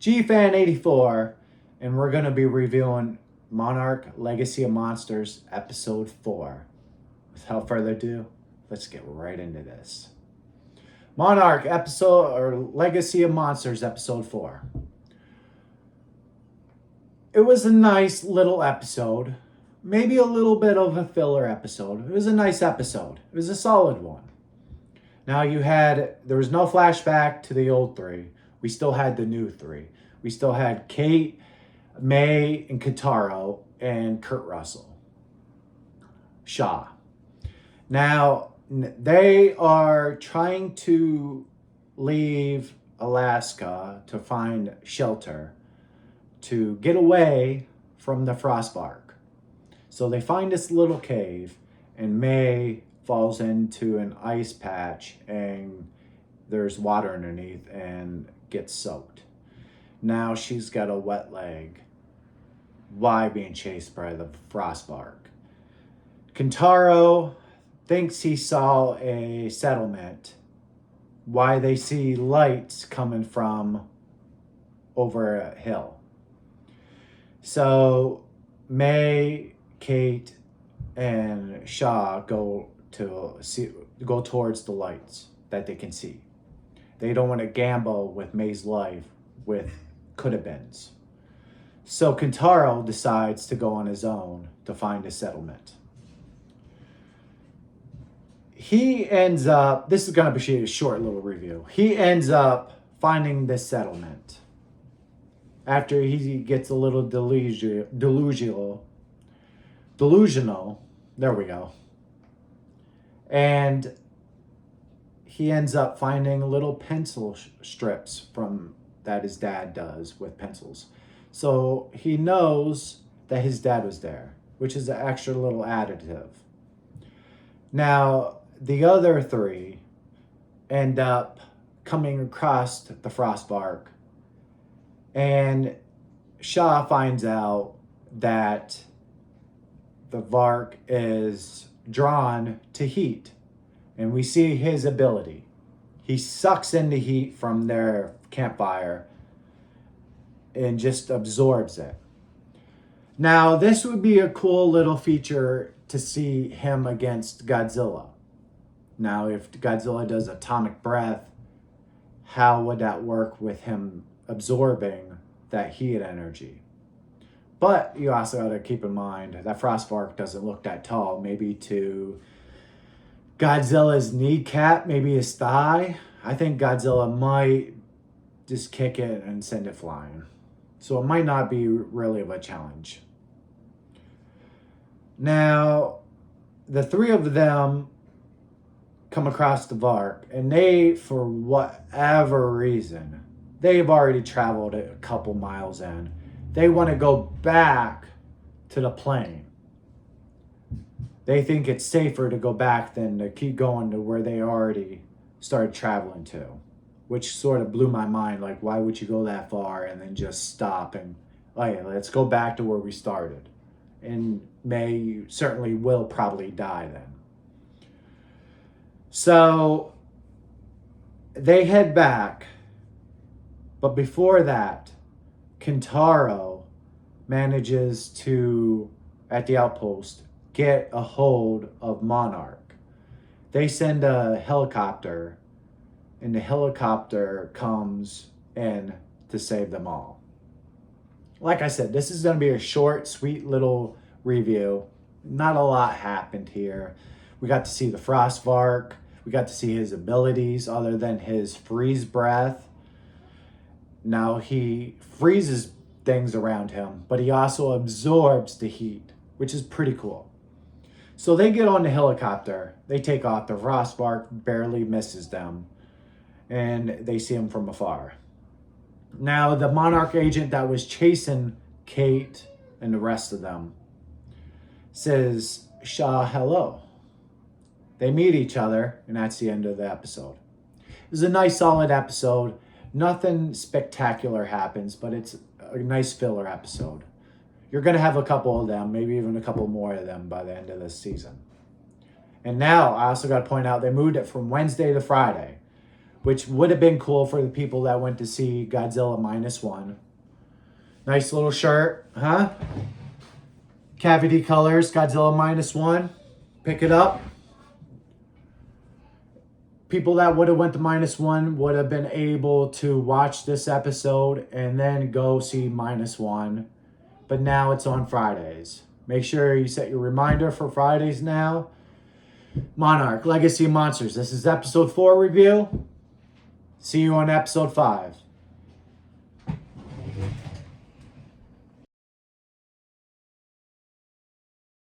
Gfan 84, and we're going to be reviewing Monarch Legacy of Monsters Episode 4. Without further ado, let's get right into this. Monarch Legacy of Monsters Episode 4. It was a nice little episode. Maybe a little bit of a filler episode. It was a nice episode. It was a solid one. Now there was no flashback to the old three. We still had the new three. We still had Kate, May, and Kentaro, and Kurt Russell. Shaw. Now, they are trying to leave Alaska to find shelter, to get away from the Frostbark. So they find this little cave, and May falls into an ice patch, and there's water underneath and gets soaked. Now she's got a wet leg. Why being chased by the Frostbark? Kentaro thinks he saw a settlement. Why they see lights coming from over a hill. So May, Kate, and Shaw go towards the lights that they can see. They don't want to gamble with May's life with could-have-beens. So Kentaro decides to go on his own to find a settlement. He ends up, this is going to be a short little review. He ends up finding this settlement after he gets a little delusional. There we go. And he ends up finding little pencil strips that his dad does with pencils. So he knows that his dad was there, which is an extra little additive. Now, the other three end up coming across the Frostbark, and Shaw finds out that the Vark is drawn to heat, and we see his ability. He sucks in the heat from their campfire and just absorbs it. Now, this would be a cool little feature to see him against Godzilla. Now, if Godzilla does atomic breath, how would that work with him absorbing that heat energy? But you also got to keep in mind that Frostbark doesn't look that tall. Maybe to Godzilla's kneecap, maybe his thigh. I think Godzilla might just kick it and send it flying. So it might not be really of a challenge. Now, the three of them come across the Vark, and they, for whatever reason, they've already traveled a couple miles in. They want to go back to the plane. They think it's safer to go back than to keep going to where they already started traveling to, which sort of blew my mind. Like, why would you go that far and then just stop and, hey, let's go back to where we started? And May certainly will probably die then. So they head back, but before that, Kentaro manages to, at the outpost, get a hold of Monarch. They send a helicopter, and the helicopter comes in to save them all. Like I said, this is going to be a short, sweet little review. Not a lot happened here. We got to see the Frostbark. We got to see his abilities other than his freeze breath. Now he freezes things around him, but he also absorbs the heat, which is pretty cool. So they get on the helicopter. They take off. The Frostbark barely misses them, and they see him from afar. Now, the Monarch agent that was chasing Kate and the rest of them says, Shaw, hello. They meet each other, and that's the end of the episode. It was a nice, solid episode. Nothing spectacular happens, but it's a nice filler episode. You're going to have a couple of them, maybe even a couple more of them by the end of this season. And now, I also got to point out, they moved it from Wednesday to Friday, which would have been cool for the people that went to see Godzilla -1. Nice little shirt, huh? Cavity Colors, Godzilla -1. Pick it up. People that would have went to -1 would have been able to watch this episode and then go see -1. But now it's on Fridays. Make sure you set your reminder for Fridays now. Monarch, Legacy Monsters. This is episode 4 review. See you on episode 5.